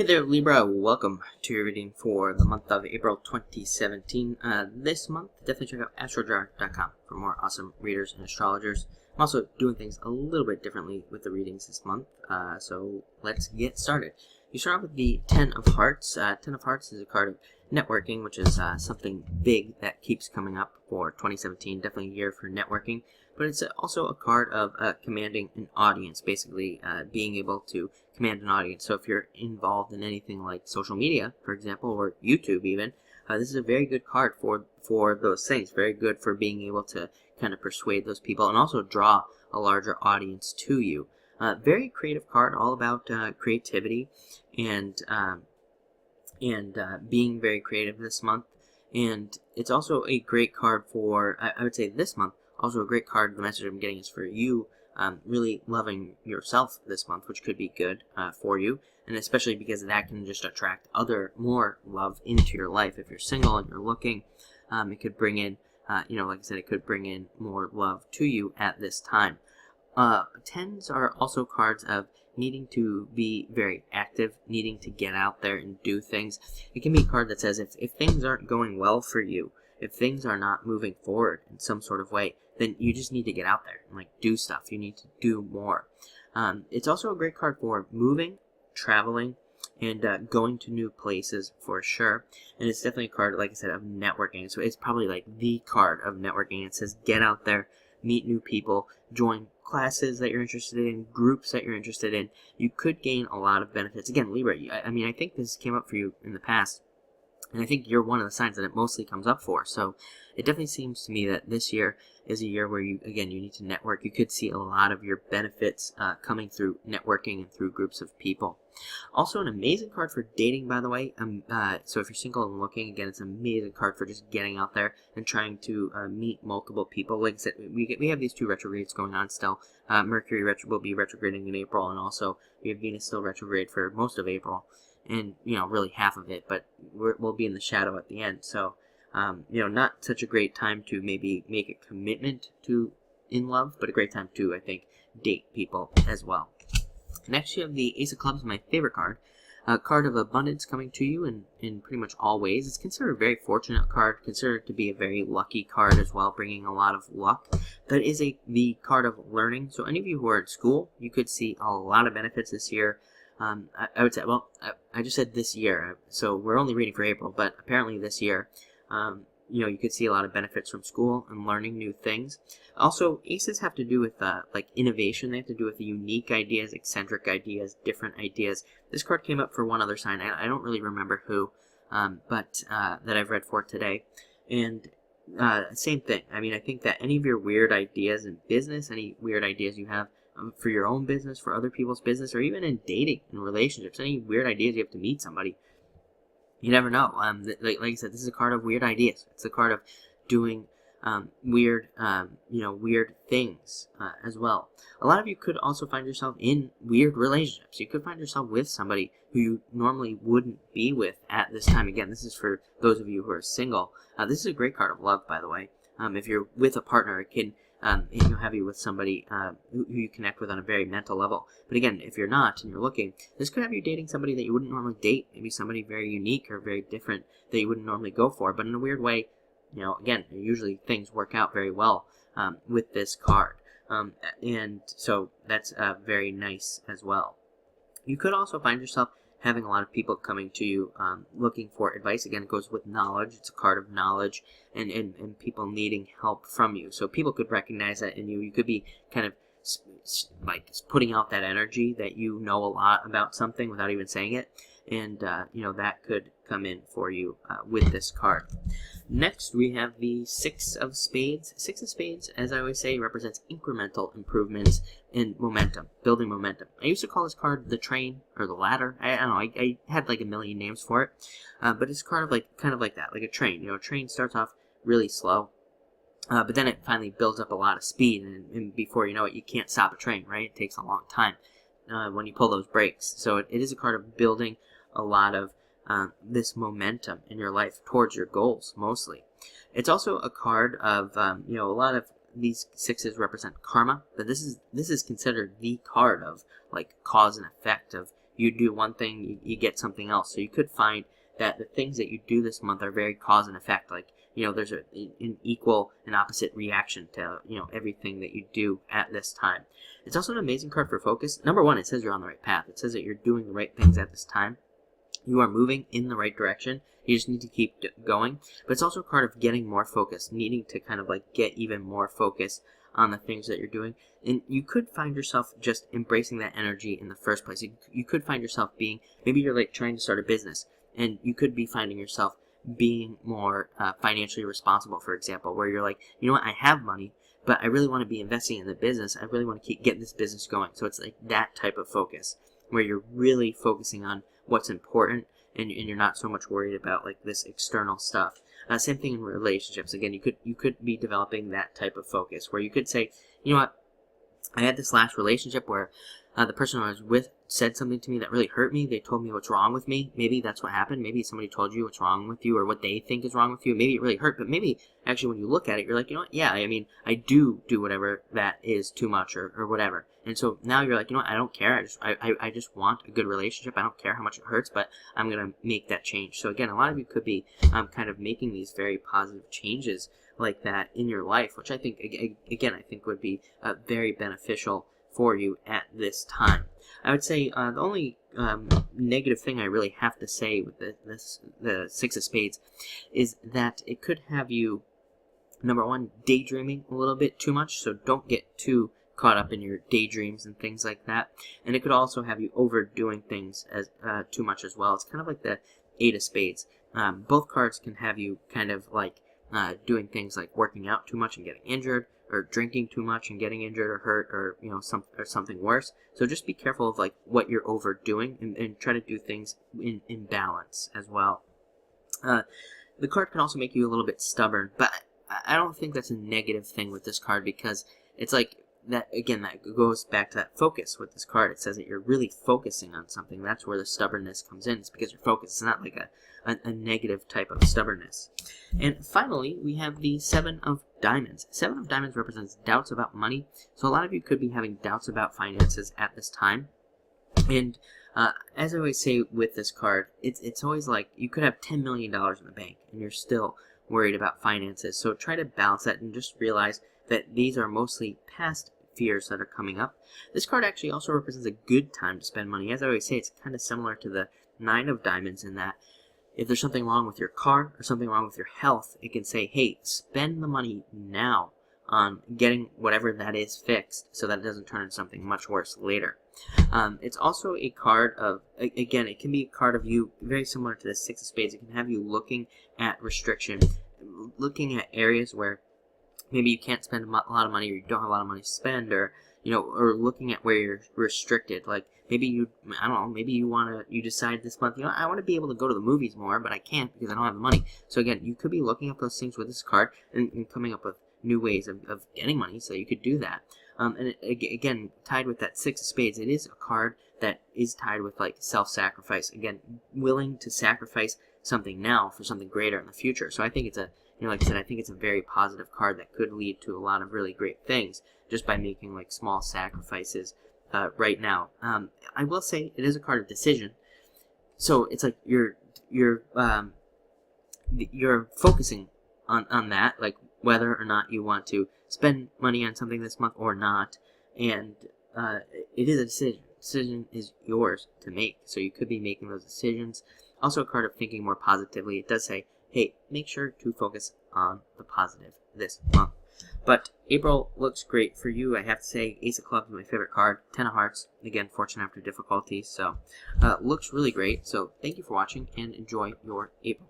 Hey there, Libra. Welcome to your reading for the month of April 2017. This month, definitely check out astrojar.com for more awesome readers and astrologers. I'm also doing things a little bit differently with the readings this month, so let's get started. You start off with the Ten of Hearts. Ten of Hearts is a card of networking, which is something big that keeps coming up for 2017. Definitely a year for networking, but it's also a card of commanding an audience, basically being able to command an audience. So if you're involved in anything like social media, for example, or YouTube even, this is a very good card for those things. Very good for being able to kind of persuade those people and also draw a larger audience to you. Very creative card, all about creativity and being very creative this month. And it's also a great card for, I would say this month, also a great card. The message I'm getting is for you really loving yourself this month, which could be good for you, and especially because that can just attract more love into your life. If you're single and you're looking, it could bring in, like I said, it could bring in more love to you at this time. Tens are also cards of needing to be very active, needing to get out there and do things. It can be a card that says if things aren't going well for you, if things are not moving forward in some sort of way, then you just need to get out there and do stuff. You need to do more. It's also a great card for moving, traveling, and going to new places for sure. And it's definitely a card, like I said, of networking. So it's probably like the card of networking. It says get out there, meet new people, join classes that you're interested in, groups that you're interested in. You could gain a lot of benefits. Again, Libra, I think this came up for you in the past, and I think you're one of the signs that it mostly comes up for. So it definitely seems to me that this year is a year where you need to network. You could see a lot of your benefits coming through networking and through groups of people. Also an amazing card for dating, by the way. So if you're single and looking, again, it's an amazing card for just getting out there and trying to meet multiple people. Like I said, we have these two retrogrades going on still. Mercury will be retrograding in April, and also we have Venus still retrograde for most of April. And, really half of it, but we'll be in the shadow at the end. So, not such a great time to maybe make a commitment to in love, but a great time to, I think, date people as well. Next, you have the Ace of Clubs, my favorite card. A card of abundance coming to you in pretty much all ways. It's considered a very fortunate card, considered to be a very lucky card as well, bringing a lot of luck. That is the card of learning. So any of you who are at school, you could see a lot of benefits this year. I would say, well, I just said this year, so we're only reading for April, but apparently this year, you could see a lot of benefits from school and learning new things. Also, aces have to do with, innovation. They have to do with unique ideas, eccentric ideas, different ideas. This card came up for one other sign. I don't really remember who, but that I've read for today. And same thing. I think that any of your weird ideas in business, any weird ideas you have, for your own business, for other people's business, or even in dating and relationships, any weird ideas you have to meet somebody, you never know. Like I said, this is a card of weird ideas. It's a card of doing weird things as well. A lot of you could also find yourself in weird relationships. You could find yourself with somebody who you normally wouldn't be with at this time. Again, this is for those of you who are single. This is a great card of love, by the way. If you're with a partner, it can have you with somebody who you connect with on a very mental level. But again, if you're not and you're looking, this could have you dating somebody that you wouldn't normally date. Maybe somebody very unique or very different that you wouldn't normally go for. But in a weird way, again, usually things work out very well with this card. And so that's very nice as well. You could also find yourself having a lot of people coming to you looking for advice. Again, it goes with knowledge. It's a card of knowledge and people needing help from you. So people could recognize that in you. You could be kind of putting out that energy that you know a lot about something without even saying it. And, that could come in for you with this card. Next, we have the Six of Spades. Six of Spades, as I always say, represents incremental improvements and momentum, building momentum. I used to call this card the train or the ladder. I don't know. I had a million names for it, but it's kind of like that, like a train. A train starts off really slow, but then it finally builds up a lot of speed, and before you know it, you can't stop a train, right? It takes a long time when you pull those brakes. So it is a card of building a lot of this momentum in your life towards your goals, mostly. It's also a card of, a lot of these sixes represent karma, but this is considered the card of cause and effect, of you do one thing, you get something else. So you could find that the things that you do this month are very cause and effect. Like, there's an equal and opposite reaction to, everything that you do at this time. It's also an amazing card for focus. Number one, it says you're on the right path. It says that you're doing the right things at this time. You are moving in the right direction. You just need to keep going. But it's also a card of getting more focus, needing to kind of like get even more focus on the things that you're doing. And you could find yourself just embracing that energy in the first place. You could find yourself being, maybe you're like trying to start a business, and you could be finding yourself being more financially responsible, for example, where you're like, you know what, I have money, but I really want to be investing in the business. I really want to get this business going. So it's like that type of focus, where you're really focusing on what's important, and you're not so much worried about like this external stuff. Same thing in relationships. Again, you could be developing that type of focus, where you could say, you know what, I had this last relationship where the person I was with said something to me that really hurt me. They told me what's wrong with me. Maybe that's what happened. Maybe somebody told you what's wrong with you, or what they think is wrong with you. Maybe it really hurt, but maybe actually when you look at it, you're like, you know what, yeah, I mean, I do whatever that is too much, or whatever. And so now you're like, you know what, I don't care. I just want a good relationship. I don't care how much it hurts, but I'm going to make that change. So again, a lot of you could be kind of making these very positive changes like that in your life, which I think, again, I think would be very beneficial for you at this time. I would say the only negative thing I really have to say with the Six of Spades is that it could have you, number one, daydreaming a little bit too much, so don't get too caught up in your daydreams and things like that. And it could also have you overdoing things as too much as well. It's kind of like the Eight of Spades. Both cards can have you kind of like doing things like working out too much and getting injured, or drinking too much and getting injured or hurt, or something worse. So just be careful of like what you're overdoing, and try to do things in balance as well. The card can also make you a little bit stubborn, but I don't think that's a negative thing with this card, because it's like that, again, that goes back to that focus with this card. It says that you're really focusing on something. That's where the stubbornness comes in. It's because you're focused. It's not like a negative type of stubbornness. And finally, we have the Seven of Diamonds. Seven of Diamonds represents doubts about money. So a lot of you could be having doubts about finances at this time. And as I always say with this card, it's always like you could have $10 million in the bank and you're still worried about finances. So try to balance that and just realize that these are mostly past fears that are coming up. This card actually also represents a good time to spend money. As I always say, it's kind of similar to the Nine of Diamonds in that if there's something wrong with your car or something wrong with your health, it can say, hey, spend the money now on getting whatever that is fixed, so that it doesn't turn into something much worse later. It's also a card of, again, it can be a card of you, very similar to the Six of Spades. It can have you looking at restriction, looking at areas where maybe you can't spend a lot of money, or you don't have a lot of money to spend, or or looking at where you're restricted. Like maybe I don't know, maybe you decide this month, I want to be able to go to the movies more, but I can't because I don't have the money. So again, you could be looking up those things with this card and coming up with new ways of getting money, so you could do that. And again, tied with that Six of Spades, it is a card that is tied with like self-sacrifice. Again, willing to sacrifice something now for something greater in the future. So I think it's like I said, I think it's a very positive card that could lead to a lot of really great things just by making like small sacrifices right now. I will say it is a card of decision, so it's like you're focusing on that, like whether or not you want to spend money on something this month or not, and it is a decision. Decision is yours to make, so you could be making those decisions. Also a card of thinking more positively. It does say, hey, make sure to focus on the positive this month. But April looks great for you. I have to say, Ace of Clubs is my favorite card. Ten of Hearts, again, Fortune after difficulty. So looks really great. So thank you for watching and enjoy your April.